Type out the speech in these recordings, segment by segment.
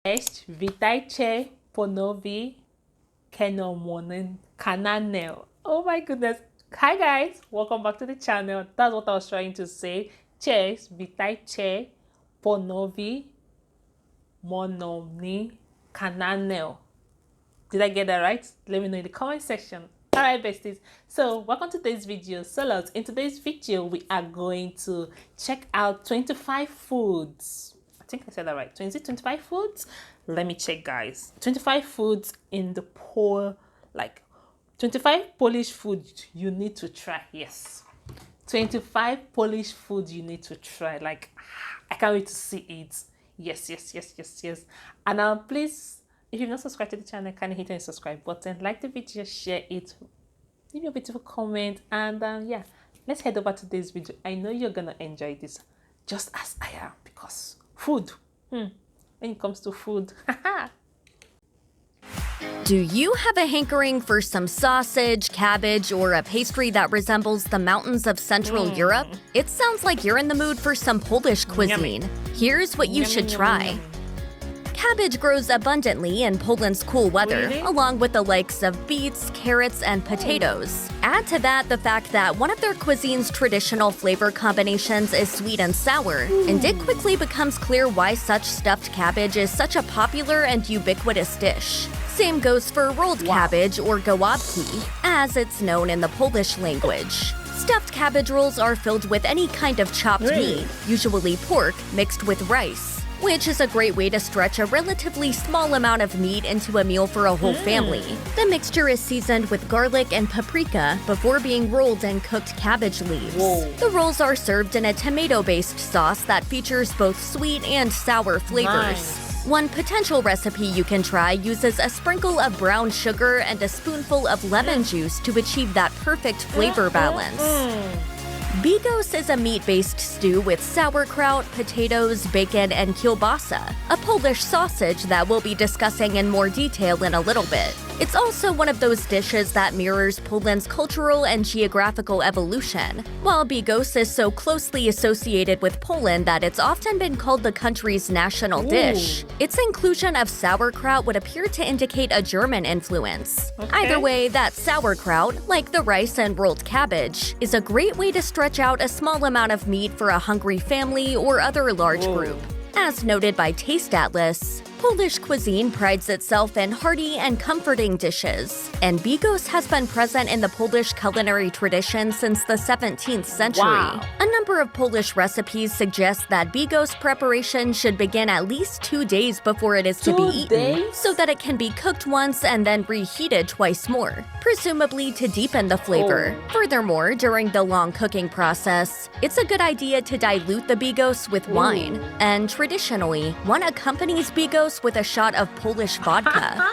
Cześć, witajcie ponownie kanale. Oh my goodness. Hi guys, welcome back to the channel. That's what I was trying to say. Cześć, witajcie ponownie kanale. Did I get that right? Let me know in the comment section. Alright besties, so welcome to today's video. So lots, in today's video we are going to check out 25 foods. I think I said that right. 25 foods? Let me check guys. 25 foods in the 25 Polish foods you need to try. Yes. 25 Polish foods you need to try. Like, I can't wait to see it. Yes. And please, if you've not subscribed to the channel, can you hit the subscribe button, like the video, share it, leave me a beautiful comment, and yeah, let's head over to this video. I know you're gonna enjoy this just as I am, because food, when it comes to food. Do you have a hankering for some sausage, cabbage, or a pastry that resembles the mountains of Central Europe? It sounds like you're in the mood for some Polish cuisine. Yummy. Here's what you should try. Cabbage grows abundantly in Poland's cool weather, Really? along with the likes of beets, carrots, and potatoes. Add to that the fact that one of their cuisine's traditional flavor combinations is sweet and sour, and it quickly becomes clear why such stuffed cabbage is such a popular and ubiquitous dish. Same goes for rolled cabbage, or gołąbki, as it's known in the Polish language. Stuffed cabbage rolls are filled with any kind of chopped meat, usually pork, mixed with rice, which is a great way to stretch a relatively small amount of meat into a meal for a whole family. The mixture is seasoned with garlic and paprika before being rolled in cooked cabbage leaves. The rolls are served in a tomato-based sauce that features both sweet and sour flavors. Nice. One potential recipe you can try uses a sprinkle of brown sugar and a spoonful of lemon juice to achieve that perfect flavor balance. Bigos is a meat-based stew with sauerkraut, potatoes, bacon, and kielbasa, a Polish sausage that we'll be discussing in more detail in a little bit. It's also one of those dishes that mirrors Poland's cultural and geographical evolution. While bigos is so closely associated with Poland that it's often been called the country's national dish, its inclusion of sauerkraut would appear to indicate a German influence. Either way, that sauerkraut, like the rice and rolled cabbage, is a great way to stretch out a small amount of meat for a hungry family or other large group. As noted by Taste Atlas, Polish cuisine prides itself in hearty and comforting dishes, and bigos has been present in the Polish culinary tradition since the 17th century. A number of Polish recipes suggest that bigos preparation should begin at least 2 days before it is to be eaten, so that it can be cooked once and then reheated twice more, presumably to deepen the flavor. Furthermore, during the long cooking process, it's a good idea to dilute the bigos with wine, and traditionally, one accompanies bigos with a shot of Polish vodka.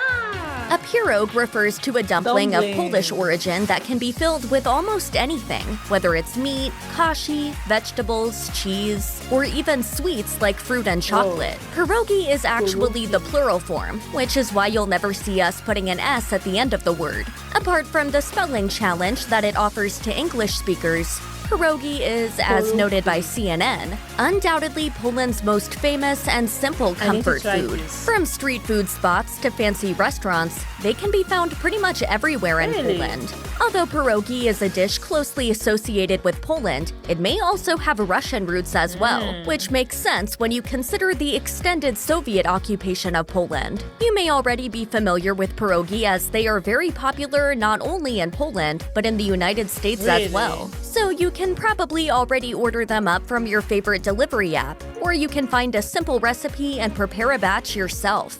A pierogi refers to a dumpling of Polish origin that can be filled with almost anything, whether it's meat, kashi, vegetables, cheese, or even sweets like fruit and chocolate. Pierogi is actually the plural form, which is why you'll never see us putting an S at the end of the word. Apart from the spelling challenge that it offers to English speakers, pierogi is, as noted by CNN, undoubtedly Poland's most famous and simple comfort food. From street food spots to fancy restaurants, they can be found pretty much everywhere in Poland. Although pierogi is a dish closely associated with Poland, it may also have Russian roots as well, which makes sense when you consider the extended Soviet occupation of Poland. You may already be familiar with pierogi as they are very popular not only in Poland, but in the United States as well. So you can probably already order them up from your favorite delivery app, or you can find a simple recipe and prepare a batch yourself.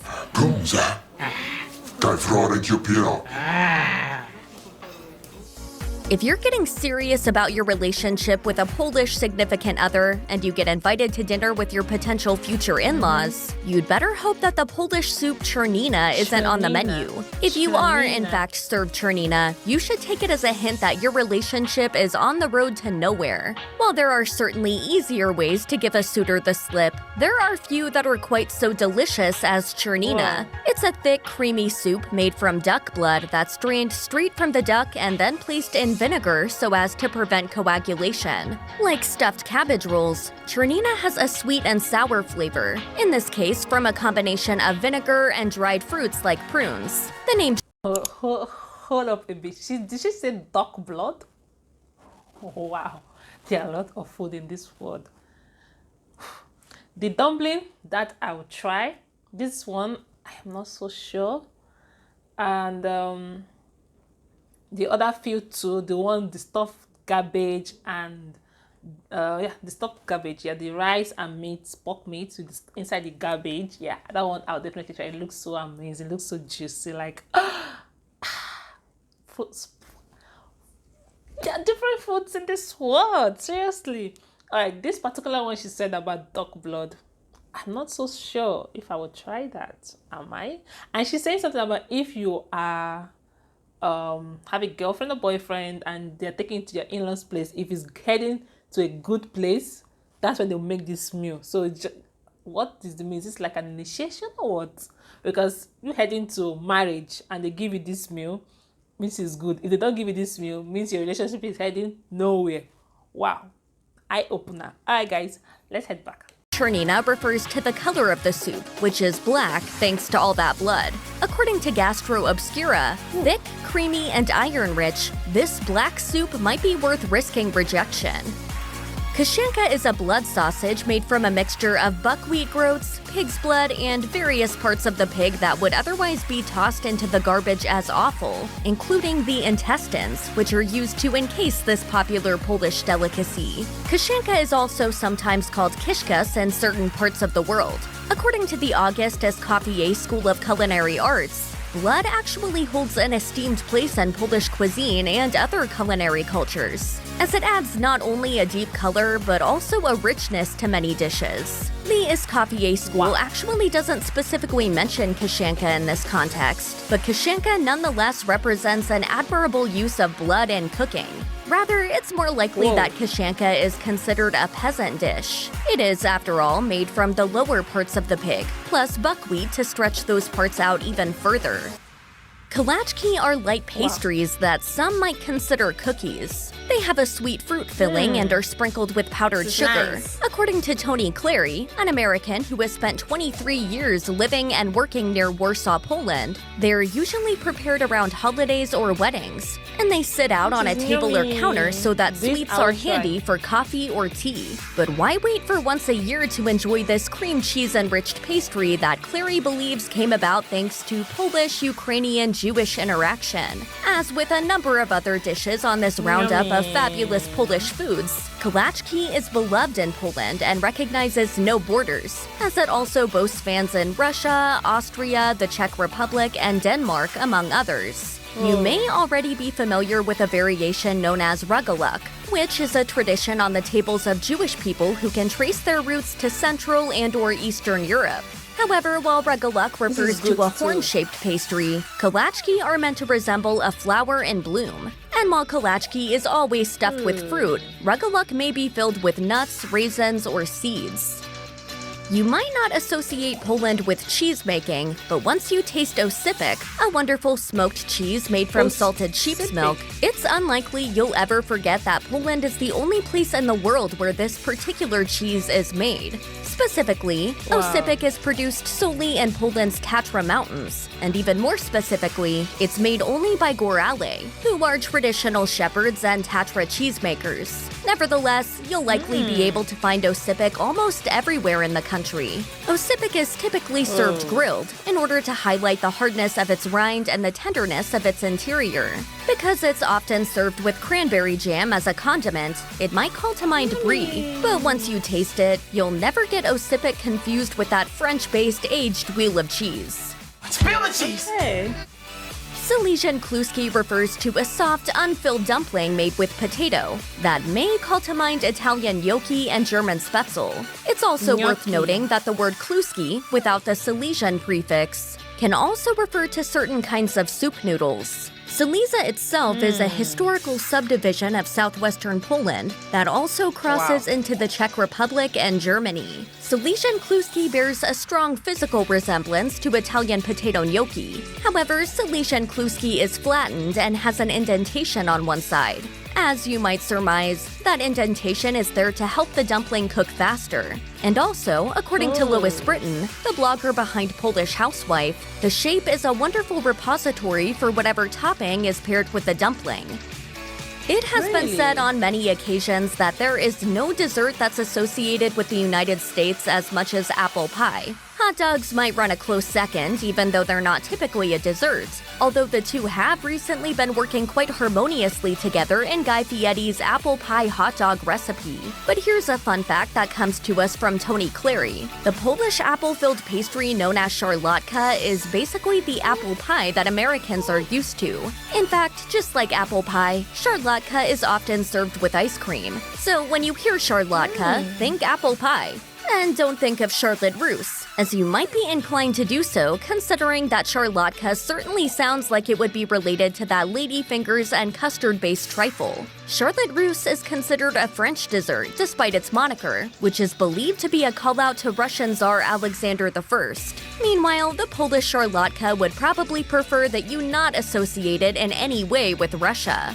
If you're getting serious about your relationship with a Polish significant other and you get invited to dinner with your potential future in-laws, you'd better hope that the Polish soup czernina isn't on the menu. If you are, in fact, served czernina, you should take it as a hint that your relationship is on the road to nowhere. While there are certainly easier ways to give a suitor the slip, there are few that are quite so delicious as czernina. It's a thick, creamy soup made from duck blood that's drained straight from the duck and then placed in vinegar so as to prevent coagulation. Like stuffed cabbage rolls, chernina has a sweet and sour flavor, in this case from a combination of vinegar and dried fruits like prunes. The name Hold up a bit. Did she say duck blood? Oh, wow, there are a lot of food in this world. The dumpling that I will try, this one I am not so sure. And the other few too, the stuffed cabbage and the stuffed cabbage, the rice and meat, pork meat with inside the cabbage, that one I'll definitely try. It looks so amazing, it looks so juicy, like foods. There are different foods in this world, seriously. All right, this particular one she said about duck blood, I'm not so sure if I would try that. Am I? And she's saying something about if you are have a girlfriend or boyfriend and they're taking you to your in-laws place, if it's heading to a good place, that's when they'll make this meal. So what is the meal? Is this like an initiation or what? Because you heading to marriage and they give you this meal, means it's good. If they don't give you this meal, means your relationship is heading nowhere. Wow, eye opener. All right guys, let's head back. Chernina refers to the color of the soup, which is black thanks to all that blood. According to Gastro Obscura, thick, creamy, and iron-rich, this black soup might be worth risking rejection. Kashanka is a blood sausage made from a mixture of buckwheat groats, pig's blood, and various parts of the pig that would otherwise be tossed into the garbage as offal, including the intestines, which are used to encase this popular Polish delicacy. Kashanka is also sometimes called kishkas in certain parts of the world. According to the August Escoffier School of Culinary Arts, blood actually holds an esteemed place in Polish cuisine and other culinary cultures, as it adds not only a deep color but also a richness to many dishes. The Escoffier School actually doesn't specifically mention kashanka in this context, but kashanka nonetheless represents an admirable use of blood in cooking. Rather, it's more likely that kashanka is considered a peasant dish. It is, after all, made from the lower parts of the pig, plus buckwheat to stretch those parts out even further. Kalachki are light pastries that some might consider cookies. They have a sweet fruit filling and are sprinkled with powdered sugar. Nice. According to Tony Clary, an American who has spent 23 years living and working near Warsaw, Poland, they're usually prepared around holidays or weddings, and they sit out on a table or counter so that sweets are handy for coffee or tea. But why wait for once a year to enjoy this cream cheese-enriched pastry that Clary believes came about thanks to Polish-Ukrainian-Jewish interaction? As with a number of other dishes on this roundup of fabulous Polish foods, kalachki is beloved in Poland and recognizes no borders, as it also boasts fans in Russia, Austria, the Czech Republic, and Denmark, among others. You may already be familiar with a variation known as rugelach, which is a tradition on the tables of Jewish people who can trace their roots to Central and/or Eastern Europe. However, while rugelach refers to a horn-shaped pastry, kalachki are meant to resemble a flower in bloom. And while kalachki is always stuffed with fruit, rugelach may be filled with nuts, raisins, or seeds. You might not associate Poland with cheese making, but once you taste osypek, a wonderful smoked cheese made from salted sheep's milk, it's unlikely you'll ever forget that Poland is the only place in the world where this particular cheese is made. Specifically, osypek is produced solely in Poland's Tatra Mountains, and even more specifically, it's made only by górale, who are traditional shepherds and Tatra cheesemakers. Nevertheless, you'll likely be able to find osypek almost everywhere in the country. Osypek is typically served grilled, in order to highlight the hardness of its rind and the tenderness of its interior. Because it's often served with cranberry jam as a condiment, it might call to mind brie, but once you taste it, you'll never get osypek confused with that French-based aged wheel of cheese. Spill the cheese! Hey. Silesian kluski refers to a soft, unfilled dumpling made with potato that may call to mind Italian gnocchi and German spätzle. It's also worth noting that the word kluski, without the Silesian prefix, can also refer to certain kinds of soup noodles. Silesia itself is a historical subdivision of southwestern Poland that also crosses into the Czech Republic and Germany. Silesian kluski bears a strong physical resemblance to Italian potato gnocchi. However, Silesian kluski is flattened and has an indentation on one side. As you might surmise, that indentation is there to help the dumpling cook faster. And also, according to Lois Britton, the blogger behind Polish Housewife, the shape is a wonderful repository for whatever topping is paired with the dumpling. It has been said on many occasions that there is no dessert that's associated with the United States as much as apple pie. Hot dogs might run a close second, even though they're not typically a dessert, although the two have recently been working quite harmoniously together in Guy Fieri's apple pie hot dog recipe. But here's a fun fact that comes to us from Tony Clary. The Polish apple-filled pastry known as szarlotka is basically the apple pie that Americans are used to. In fact, just like apple pie, szarlotka is often served with ice cream. So when you hear szarlotka, think apple pie. And don't think of Charlotte Russe, as you might be inclined to do so considering that szarlotka certainly sounds like it would be related to that ladyfingers and custard-based trifle. Charlotte Russe is considered a French dessert despite its moniker, which is believed to be a call-out to Russian Tsar Alexander I. Meanwhile, the Polish szarlotka would probably prefer that you not associate it in any way with Russia.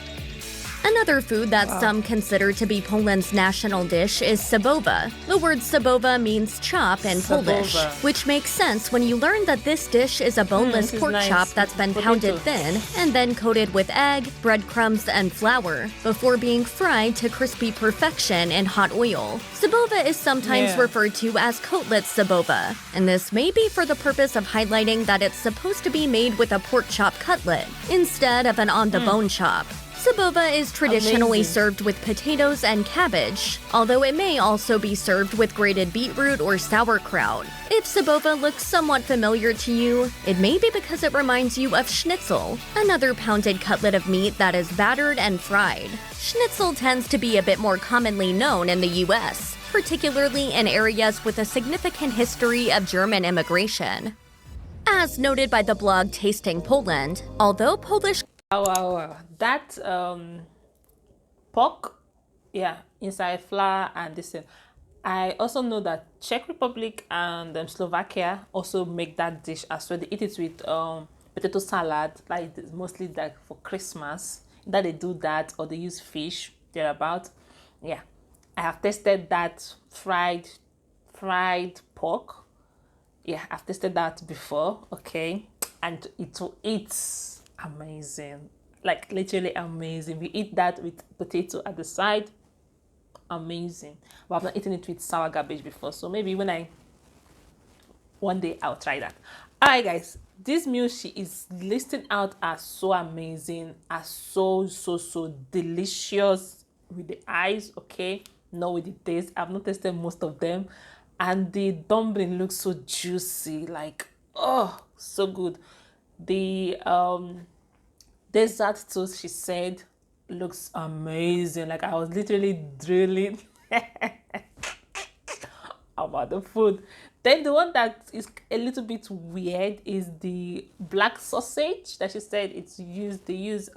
Another food that some consider to be Poland's national dish is schabowa. The word schabowa means chop in Polish, which makes sense when you learn that this dish is a boneless pork chop that's been pounded thin and then coated with egg, breadcrumbs, and flour before being fried to crispy perfection in hot oil. Schabowa is sometimes referred to as kotlet schabowa, and this may be for the purpose of highlighting that it's supposed to be made with a pork chop cutlet instead of an on-the-bone chop. Schabowa is traditionally served with potatoes and cabbage, although it may also be served with grated beetroot or sauerkraut. If schabowa looks somewhat familiar to you, it may be because it reminds you of schnitzel, another pounded cutlet of meat that is battered and fried. Schnitzel tends to be a bit more commonly known in the US, particularly in areas with a significant history of German immigration. As noted by the blog Tasting Poland, although Polish that pork, inside flour and this. I also know that Czech Republic and Slovakia also make that dish as well. They eat it with potato salad, like it's mostly like for Christmas that they do that, or they use fish thereabout. I have tasted that fried pork. I've tasted that before. Okay, and it's amazing, like literally amazing. We eat that with potato at the side, amazing. But I've not eaten it with sour garbage before, so maybe one day I'll try that. All right, guys, this meal she is listing out as so amazing, as so delicious with the eyes, okay, not with the taste. I've not tasted most of them, and the dumpling looks so juicy, like so good. The dessert too, she said, looks amazing. Like I was literally drilling about the food. Then the one that is a little bit weird is the black sausage that she said they use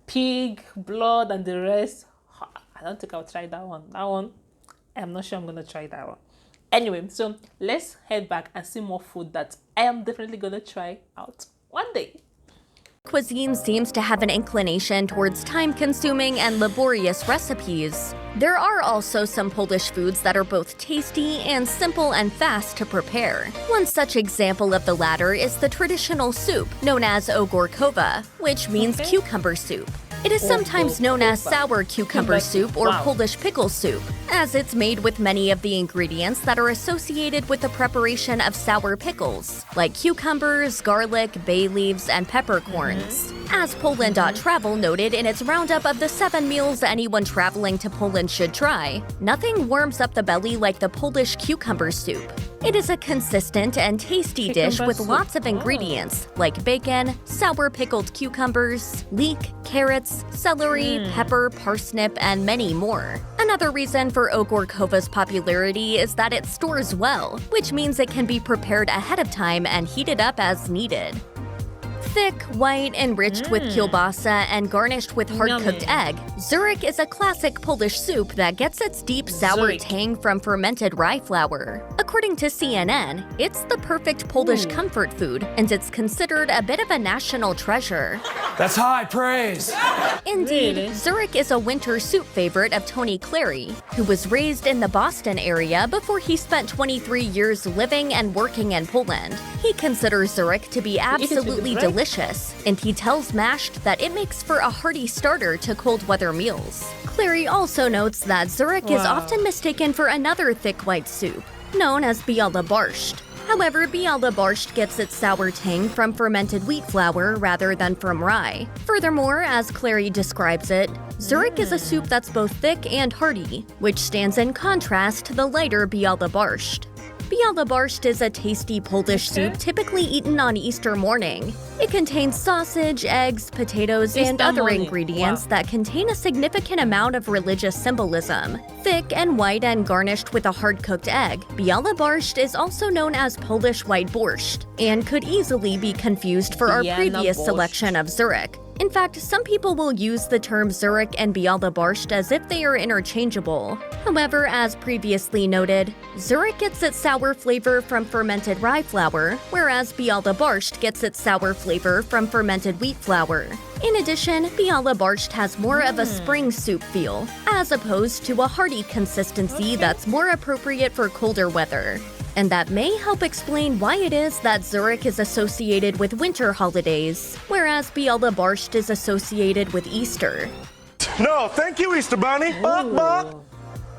pig blood and the rest. I don't think I'll try that one. I'm not sure I'm gonna try that one. Anyway, so let's head back and see more food that I am definitely gonna try out one day. Cuisine seems to have an inclination towards time-consuming and laborious recipes. There are also some Polish foods that are both tasty and simple and fast to prepare. One such example of the latter is the traditional soup known as ogórkowa, which means cucumber soup. It is sometimes known as sour cucumber soup or Polish pickle soup, as it's made with many of the ingredients that are associated with the preparation of sour pickles, like cucumbers, garlic, bay leaves, and peppercorns. As Poland.travel noted in its roundup of the 7 meals anyone traveling to Poland should try, nothing warms up the belly like the Polish cucumber soup. It is a consistent and tasty dish with lots of ingredients, like bacon, sour pickled cucumbers, leek, carrots, celery, pepper, parsnip, and many more. Another reason for ogórkowa's popularity is that it stores well, which means it can be prepared ahead of time and heated up as needed. Thick, white, enriched with kielbasa and garnished with hard-cooked egg, Zurich is a classic Polish soup that gets its deep sour Zurich. tang from fermented rye flour. According to CNN, it's the perfect Polish comfort food, and it's considered a bit of a national treasure. That's high praise. Indeed, Really? Zurich is a winter soup favorite of Tony Clary, who was raised in the Boston area before he spent 23 years living and working in Poland. He considers Zurich to be absolutely right? delicious, and he tells Mashed that it makes for a hearty starter to cold weather meals. Clary also notes that Zurich is Wow. often mistaken for another thick white soup, known as biała borscht. However, biała borscht gets its sour tang from fermented wheat flour rather than from rye. Furthermore, as Clary describes it, Zurich is a soup that's both thick and hearty, which stands in contrast to the lighter biała borscht. Biała borscht is a tasty Polish soup typically eaten on Easter morning. It contains sausage, eggs, potatoes, and Easter other morning. ingredients Wow. that contain a significant amount of religious symbolism. Thick and white and garnished with a hard-cooked egg, biała borscht is also known as Polish white borscht and could easily be confused for our Biała previous borscht. selection of Zurich. In fact, some people will use the term Zurich and biała borscht as if they are interchangeable. However, as previously noted, Zurich gets its sour flavor from fermented rye flour, whereas biała borscht gets its sour flavor from fermented wheat flour. In addition, biała borscht has more of a spring soup feel, as opposed to a hearty consistency that's more appropriate for colder weather. And that may help explain why it is that Zurich is associated with winter holidays, whereas biała borscht is associated with Easter. No, thank you, Easter Bunny. Buck, buck.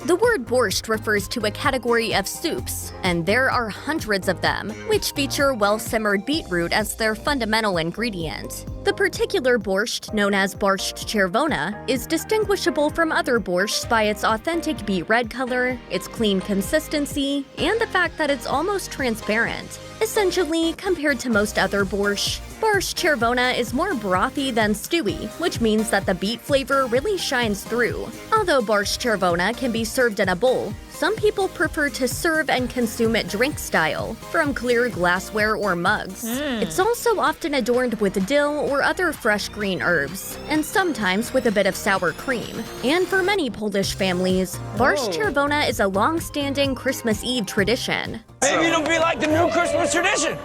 The word borscht refers to a category of soups, and there are hundreds of them, which feature well-simmered beetroot as their fundamental ingredient. The particular borscht, known as borscht czerwona, is distinguishable from other borschts by its authentic beet red color, its clean consistency, and the fact that it's almost transparent. Essentially, compared to most other borscht, borscht czerwona is more brothy than stewy, which means that the beet flavor really shines through. Although borscht czerwona can be served in a bowl, some people prefer to serve and consume it drink style, from clear glassware or mugs. It's also often adorned with dill or other fresh green herbs, and sometimes with a bit of sour cream. And for many Polish families, borscht czerwona is a long-standing Christmas Eve tradition. Maybe it'll be like the new Christmas tradition.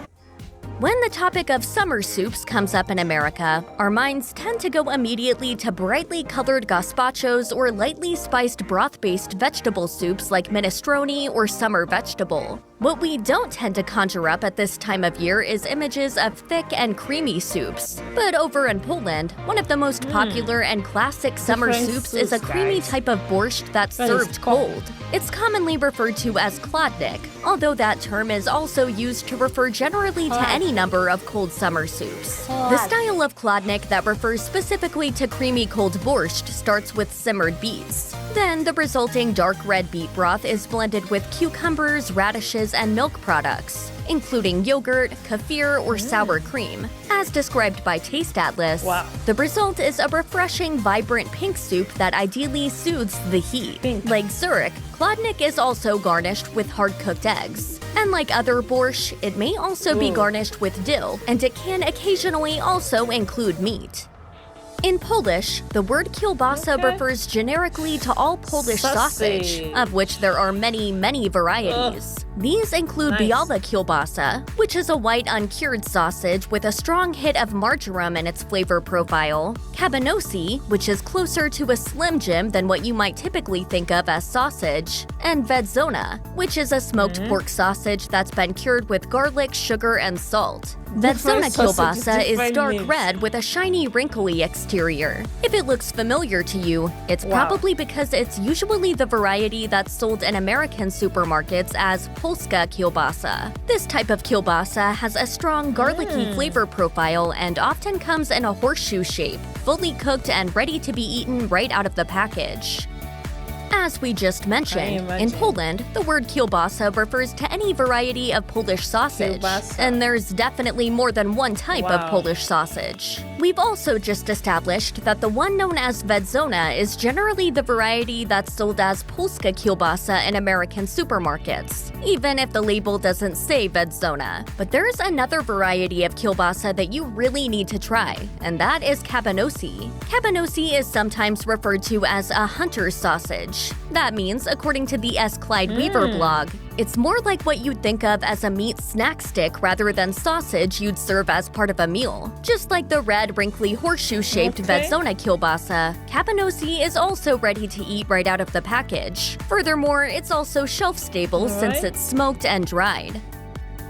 When the topic of summer soups comes up in America, our minds tend to go immediately to brightly colored gazpachos or lightly spiced broth-based vegetable soups like minestrone or summer vegetable. What we don't tend to conjure up at this time of year is images of thick and creamy soups. But over in Poland, one of the most popular and classic summer Different soups is a soups, creamy guys. type of borscht that's That is served cold. cold. It's commonly referred to as kladnik, although that term is also used to refer generally to any number of cold summer soups. The style of kladnik that refers specifically to creamy cold borscht starts with simmered beets. Then the resulting dark red beet broth is blended with cucumbers, radishes, and milk products, including yogurt, kefir, or sour cream. As described by Taste Atlas, Wow. the result is a refreshing, vibrant pink soup that ideally soothes the heat. Pink. Like Zurich, kladnik is also garnished with hard-cooked eggs. And like other borscht, it may also be garnished with dill, and it can occasionally also include meat. In Polish, the word kielbasa refers generically to all Polish sausage, Sausage. of which there are many, many varieties. These include Nice. biała kielbasa, which is a white uncured sausage with a strong hit of marjoram in its flavor profile, kabanosi, which is closer to a Slim Jim than what you might typically think of as sausage, and wędzona, which is a smoked pork sausage that's been cured with garlic, sugar, and salt. Different Wędzona sausages, kielbasa is different dark names. red with a shiny, wrinkly exterior. If it looks familiar to you, it's Wow. probably because it's usually the variety that's sold in American supermarkets as polska kielbasa. This type of kielbasa has a strong garlicky flavor profile and often comes in a horseshoe shape, fully cooked and ready to be eaten right out of the package. As we just mentioned, in imagine? Poland, the word kielbasa refers to any variety of Polish sausage, Kielbasa. and there's definitely more than one type of Wow. Polish sausage. We've also just established that the one known as wędzona is generally the variety that's sold as polska kielbasa in American supermarkets, even if the label doesn't say wędzona. But there's another variety of kielbasa that you really need to try, and that is kabanosi. Kabanosi is sometimes referred to as a hunter's sausage. That means, according to the S. Clyde Weaver blog, it's more like what you'd think of as a meat snack stick rather than sausage you'd serve as part of a meal. Just like the red, wrinkly, horseshoe-shaped Okay. wędzona kielbasa, kabanosi is also ready to eat right out of the package. Furthermore, it's also shelf-stable since Alright. it's smoked and dried.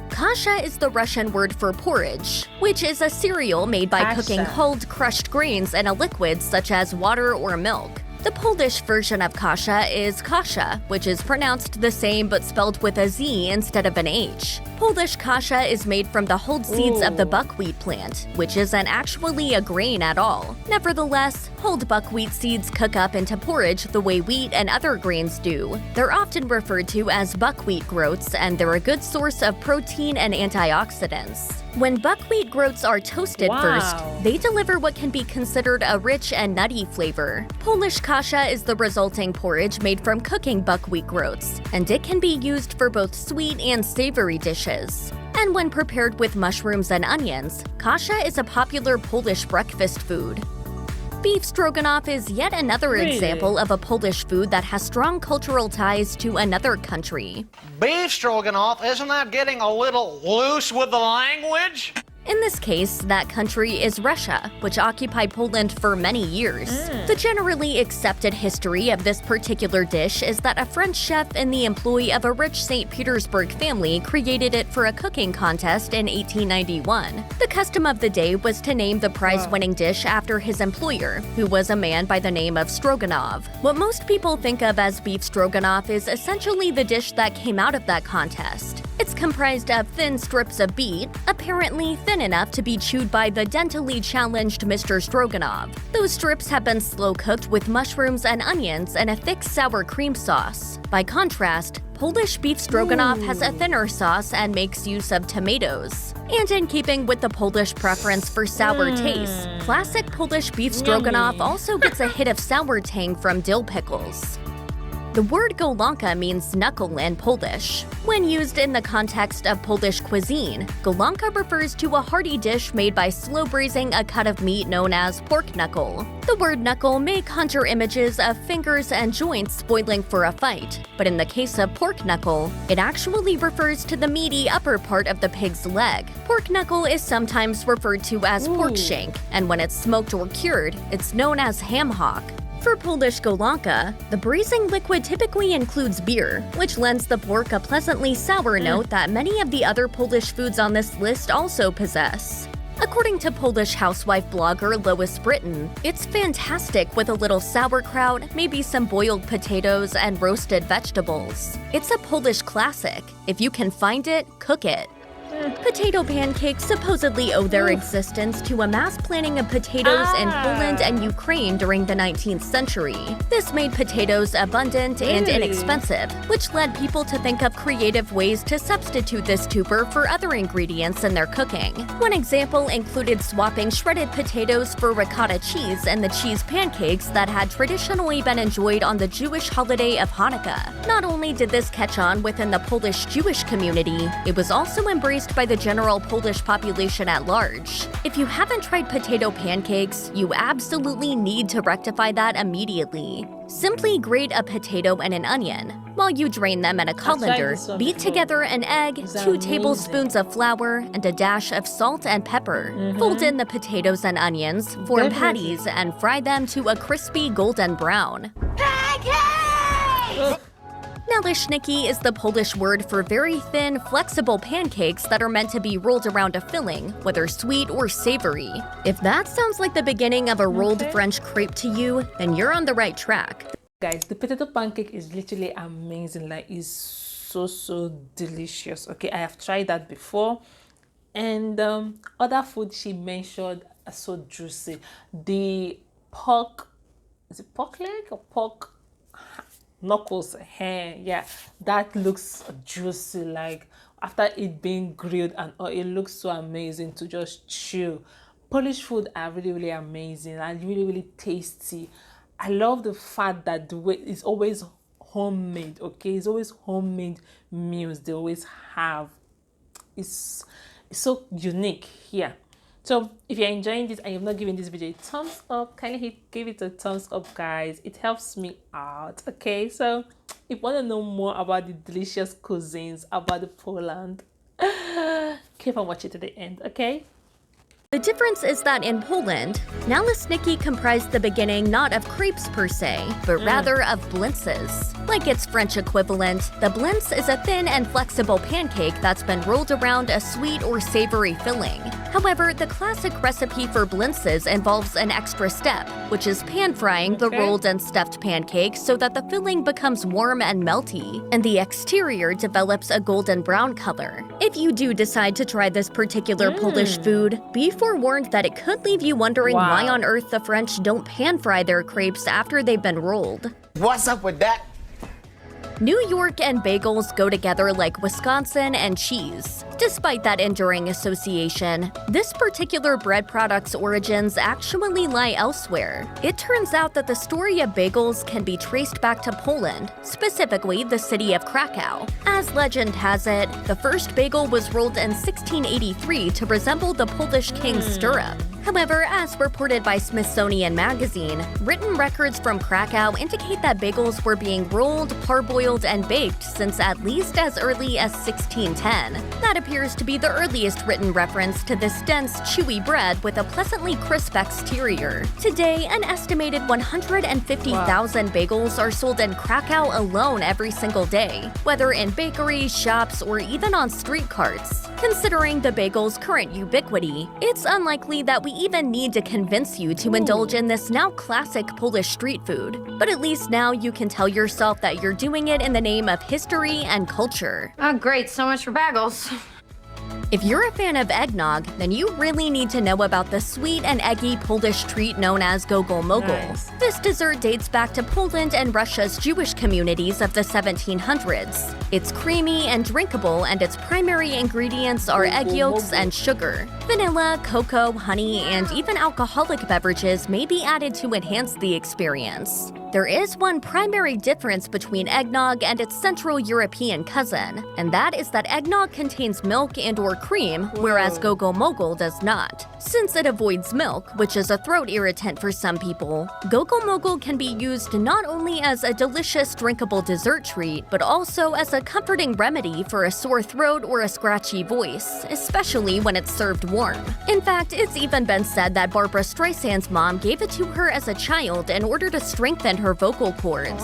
Kasha is the Russian word for porridge, which is a cereal made by cooking Kasha. hulled crushed grains in a liquid such as water or milk. The Polish version of kasha is kasha, which is pronounced the same but spelled with a Z instead of an H. Polish kasha is made from the hulled seeds of the Ooh. buckwheat plant, which isn't actually a grain at all. Nevertheless, hulled buckwheat seeds cook up into porridge the way wheat and other grains do. They're often referred to as buckwheat groats, and they're a good source of protein and antioxidants. When buckwheat groats are toasted first, Wow. they deliver what can be considered a rich and nutty flavor. Polish kasha is the resulting porridge made from cooking buckwheat groats, and it can be used for both sweet and savory dishes. And when prepared with mushrooms and onions, kasha is a popular Polish breakfast food. Beef stroganoff is yet another Really? example of a Polish food that has strong cultural ties to another country. Beef stroganoff, isn't that getting a little loose with the language? In this case, that country is Russia, which occupied Poland for many years. The generally accepted history of this particular dish is that a French chef in the employ of a rich St. Petersburg family created it for a cooking contest in 1891. The custom of the day was to name the prize-winning dish after his employer, who was a man by the name of Stroganov. What most people think of as beef stroganoff is essentially the dish that came out of that contest. It's comprised of thin strips of beet, apparently thin enough to be chewed by the dentally challenged Mr. Stroganov. Those strips have been slow cooked with mushrooms and onions and a thick sour cream sauce. By contrast, Polish beef stroganoff has a thinner sauce and makes use of tomatoes. And in keeping with the Polish preference for sour taste, classic Polish beef stroganoff also gets a hit of sour tang from dill pickles. The word golonka means knuckle in Polish. When used in the context of Polish cuisine, golonka refers to a hearty dish made by slow braising a cut of meat known as pork knuckle. The word knuckle may conjure images of fingers and joints spoiling for a fight, but in the case of pork knuckle, it actually refers to the meaty upper part of the pig's leg. Pork knuckle is sometimes referred to as pork shank, and when it's smoked or cured, it's known as ham hock. For Polish golonka, the braising liquid typically includes beer, which lends the pork a pleasantly sour note that many of the other Polish foods on this list also possess. According to Polish housewife blogger Lois Britton, it's fantastic with a little sauerkraut, maybe some boiled potatoes, and roasted vegetables. It's a Polish classic. If you can find it, cook it. Potato pancakes supposedly owe their existence to a mass planting of potatoes in Poland and Ukraine during the 19th century. This made potatoes abundant and Really? inexpensive, which led people to think of creative ways to substitute this tuber for other ingredients in their cooking. One example included swapping shredded potatoes for ricotta cheese and the cheese pancakes that had traditionally been enjoyed on the Jewish holiday of Hanukkah. Not only did this catch on within the Polish Jewish community, it was also embraced by the general Polish population at large. If you haven't tried potato pancakes, you absolutely need to rectify that immediately. Simply grate a potato and an onion. While you drain them in a colander, this one beat before. together an egg, It's 2 amazing. tablespoons of flour, and a dash of salt and pepper. Fold in the potatoes and onions, form Definitely. patties, and fry them to a crispy golden brown. Naleśniki is the Polish word for very thin, flexible pancakes that are meant to be rolled around a filling, whether sweet or savory. If that sounds like the beginning of a rolled Okay. French crepe to you, then you're on the right track. Guys, the potato pancake is literally amazing. Like, it's so delicious. Okay, I have tried that before, and other food she mentioned are so juicy. The pork, is it pork leg or pork knuckles, hair. Yeah, that looks juicy. Like after it being grilled and all, it looks so amazing to just chew. Polish food are really, really amazing and really, really tasty. I love the fact that the way it's always homemade. Okay, it's always homemade meals they always have. It's so unique here. So if you're enjoying this and you've not given this video a thumbs up, kindly give it a thumbs up, guys. It helps me out. Okay, so if you want to know more about the delicious cuisines about the Poland, keep on watching to the end. Okay. The difference is that in Poland, naleśniki comprised the beginning not of crepes per se, but rather of blintzes. Like its French equivalent, the blintz is a thin and flexible pancake that's been rolled around a sweet or savory filling. However, the classic recipe for blintzes involves an extra step, which is pan-frying the rolled and stuffed pancake so that the filling becomes warm and melty, and the exterior develops a golden brown color. If you do decide to try this particular Polish food, be forewarned that it could leave you wondering why on earth the French don't pan-fry their crepes after they've been rolled. What's up with that? New York and bagels go together like Wisconsin and cheese. Despite that enduring association, this particular bread product's origins actually lie elsewhere. It turns out that the story of bagels can be traced back to Poland, specifically the city of Krakow. As legend has it, the first bagel was rolled in 1683 to resemble the Polish king's stirrup. However, as reported by Smithsonian Magazine, written records from Krakow indicate that bagels were being rolled, parboiled, and baked since at least as early as 1610. That appears to be the earliest written reference to this dense, chewy bread with a pleasantly crisp exterior. Today, an estimated 150,000 bagels are sold in Krakow alone every single day, whether in bakeries, shops, or even on street carts. Considering the bagel's current ubiquity, it's unlikely that we even need to convince you to indulge in this now classic Polish street food. But at least now you can tell yourself that you're doing it in the name of history and culture. Oh, great. So much for bagels. If you're a fan of eggnog, then you really need to know about the sweet and eggy Polish treat known as gogol-mogol. Nice. This dessert dates back to Poland and Russia's Jewish communities of the 1700s. It's creamy and drinkable, and its primary ingredients are egg yolks and sugar. Vanilla, cocoa, honey, and even alcoholic beverages may be added to enhance the experience. There is one primary difference between eggnog and its Central European cousin, and that is that eggnog contains milk and/or cream, whereas gogol-mogol does not. Since it avoids milk, which is a throat irritant for some people, gogol-mogol can be used not only as a delicious drinkable dessert treat, but also as a comforting remedy for a sore throat or a scratchy voice, especially when it's served warm. In fact, it's even been said that Barbra Streisand's mom gave it to her as a child in order to strengthen her vocal cords.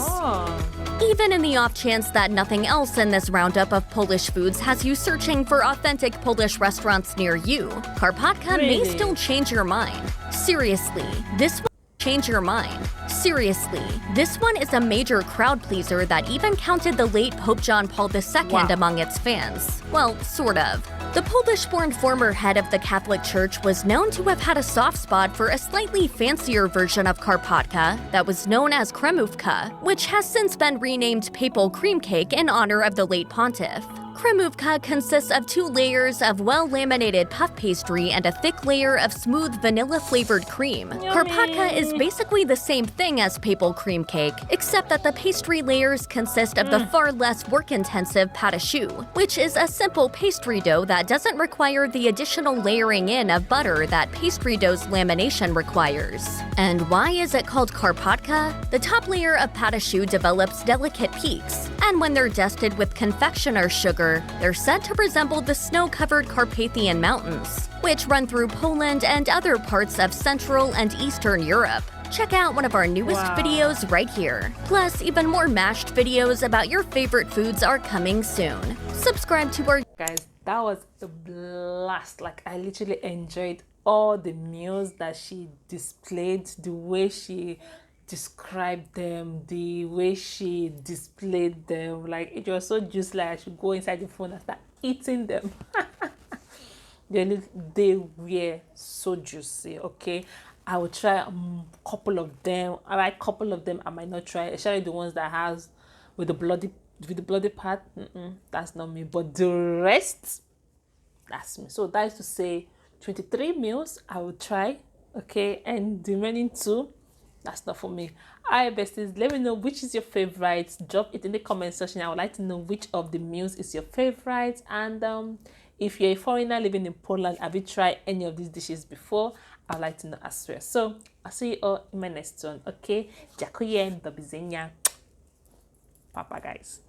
Even in the off chance that nothing else in this roundup of Polish foods has you searching for authentic Polish restaurants near you, Karpatka may still change your mind. Seriously, this one change your mind. Seriously, this one is a major crowd pleaser that even counted the late Pope John Paul II among its fans. Well, sort of. The Polish-born former head of the Catholic Church was known to have had a soft spot for a slightly fancier version of Karpatka that was known as kremówka, which has since been renamed papal cream cake in honor of the late pontiff. Kremówka consists of 2 layers of well-laminated puff pastry and a thick layer of smooth vanilla-flavored cream. Karpatka is basically the same thing as papal cream cake, except that the pastry layers consist of the far less work-intensive pâte à choux, which is a simple pastry dough that doesn't require the additional layering in of butter that pastry dough's lamination requires. And why is it called Karpatka? The top layer of pâte à choux develops delicate peaks, and when they're dusted with confectioner's sugar, they're said to resemble the snow-covered Carpathian Mountains, which run through Poland and other parts of Central and Eastern Europe. Check out one of our newest videos right here. Plus, even more mashed videos about your favorite foods are coming soon. Subscribe to our... Guys, that was a blast. Like, I literally enjoyed all the meals that she displayed, the way she described them, the way she displayed them. Like, it was so juicy. Like, I should go inside the phone and start eating them. They were so juicy. Okay, I will try a couple of them. I like a couple of them I might not try, especially the ones that has with the bloody part, that's not me. But the rest, that's me. So that is to say 23 meals I will try, okay, and the remaining 2, that's not for me. Alright, besties, let me know which is your favorite. Drop it in the comment section. I would like to know which of the meals is your favorite. And if you're a foreigner living in Poland, have you tried any of these dishes before? I'd like to know as well. So I'll see you all in my next one. Okay, dziękuję, do widzenia. Papa, guys.